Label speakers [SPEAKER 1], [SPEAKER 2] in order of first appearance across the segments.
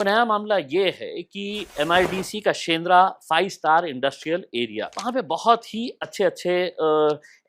[SPEAKER 1] तो नया मामला ये है कि एमआईडीसी का शेंद्रा 5 स्टार इंडस्ट्रियल एरिया, वहाँ पे बहुत ही अच्छे अच्छे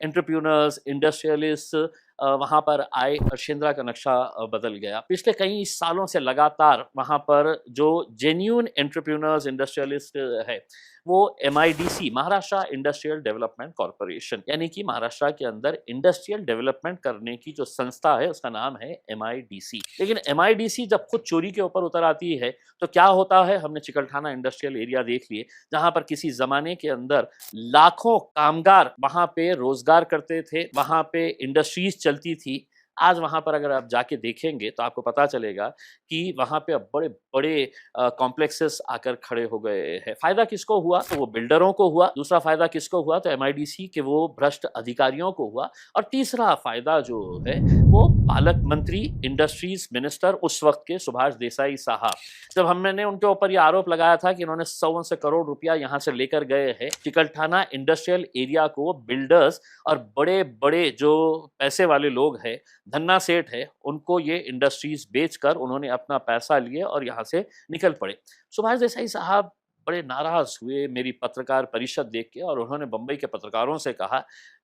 [SPEAKER 1] एंटरप्रेन्योर्स, इंडस्ट्रियलिस्ट वहाँ पर आए और शेंद्रा का नक्शा बदल गया। पिछले कई सालों से लगातार वहाँ पर जो जेन्युइन एंटरप्रेन्योर्स, इंडस्ट्रियलिस्ट है, वो MIDC, Maharashtra industrial development corporation, यानी कि महाराष्ट्र के अंदर इंडस्ट्रियल डेवलपमेंट करने की जो संस्था है उसका नाम है एमआईडीसी। लेकिन एमआईडीसी जब खुद चोरी के ऊपर उतर आती है तो क्या होता है, हमने चिकलठाना इंडस्ट्रियल एरिया देख लिए, जहां पर किसी जमाने के अंदर लाखों कामगार वहां पे रोजगार करते थे, वहां पे इंडस्ट्रीज चलती थी। आज वहां पर अगर आप जाके देखेंगे तो आपको पता चलेगा कि वहां पे अब बड़े बड़े कॉम्प्लेक्सेस आकर खड़े हो गए हैं। फायदा किसको हुआ? तो वो बिल्डरों को हुआ। दूसरा फायदा किसको हुआ? तो एमआईडीसी के वो भ्रष्ट अधिकारियों को हुआ। और तीसरा फायदा जो है वो पालक मंत्री, इंडस्ट्रीज मिनिस्टर उस वक्त के सुभाष देसाई साहब, जब हमने उनके ऊपर ये आरोप लगाया था कि इन्होंने 100 करोड़ रुपया यहाँ से लेकर गए हैं चिकलठाना इंडस्ट्रियल एरिया को, बिल्डर्स और बड़े बड़े जो पैसे वाले लोग हैं, धन्ना सेठ है, उनको ये इंडस्ट्रीज बेचकर उन्होंने अपना पैसा लिए और यहाँ से निकल पड़े। सुभाष देसाई साहब बड़े नाराज हुए मेरी पत्रकार परिषद देख के, और उन्होंने बंबई के पत्रकारों से कहा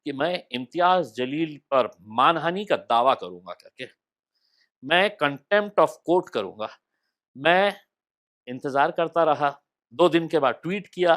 [SPEAKER 1] कि मैं इम्तियाज जलील पर मानहानि का दावा करूंगा करके, मैं कंटेम्प्ट ऑफ कोर्ट करूंगा। मैं इंतजार करता रहा, 2 दिन के बाद ट्वीट किया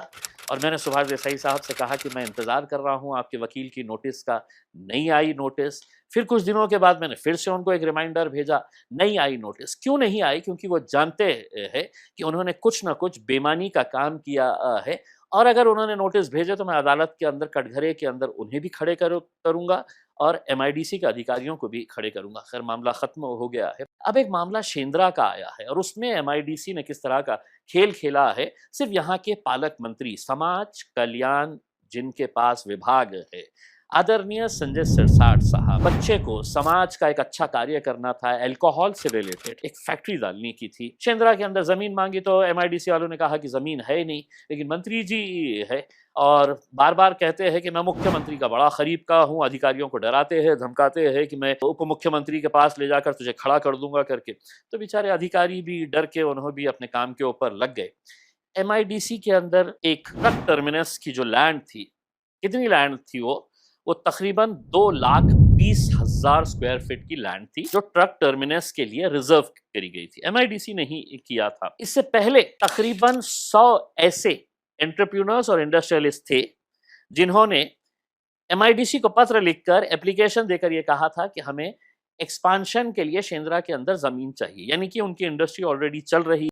[SPEAKER 1] और मैंने सुभाष देसाई साहब से कहा कि मैं इंतजार कर रहा हूं आपके वकील की नोटिस का। नहीं आई नोटिस। फिर कुछ दिनों के बाद मैंने फिर से उनको एक रिमाइंडर भेजा, नहीं आई नोटिस। क्यों नहीं आई? क्योंकि वो जानते हैं कि उन्होंने कुछ ना कुछ बेईमानी का काम किया है, और अगर उन्होंने नोटिस भेजे तो मैं अदालत के अंदर, कटघरे के अंदर उन्हें भी खड़े करूंगा और एमआईडीसी के अधिकारियों को भी खड़े करूंगा। खैर, मामला खत्म हो गया है। अब एक मामला शेंद्रा का आया है और उसमें एमआईडीसी ने किस तरह का खेल खेला है। सिर्फ यहाँ के पालक मंत्री, समाज कल्याण जिनके पास विभाग है, आदरणीय संजय सिरसाट साहब, बच्चे को समाज का एक अच्छा कार्य करना था, अल्कोहल से रिलेटेड एक फैक्ट्री डालने की थी। शेंद्रा के अंदर जमीन मांगी तो एमआईडीसी वालों ने कहा कि जमीन है नहीं, लेकिन मंत्री जी है और बार बार कहते हैं कि मैं मुख्यमंत्री का बड़ा करीब का हूं, अधिकारियों को डराते हैं, धमकाते हैं कि मैं उप मुख्यमंत्री के पास ले जाकर तुझे खड़ा कर दूंगा करके। तो बेचारे अधिकारी भी डर के उन्होंने भी अपने काम के ऊपर लग गए। एमआईडीसी के अंदर एक ट्रक टर्मिनस की जो लैंड थी, कितनी लैंड थी वो तकरीबन 2,20,000 स्क्वायर फीट की लैंड थी, जो ट्रक टर्मिनस के लिए रिजर्व करी गई थी। एमआईडीसी ने ही किया था। इससे पहले तकरीबन 100 ऐसे एंटरप्रेन्योर्स और इंडस्ट्रियलिस्ट थे जिन्होंने एमआईडीसी को पत्र लिखकर, एप्लीकेशन देकर ये कहा था कि हमें एक्सपांशन के लिए शेंद्रा के अंदर जमीन चाहिए, यानी कि उनकी इंडस्ट्री ऑलरेडी चल रही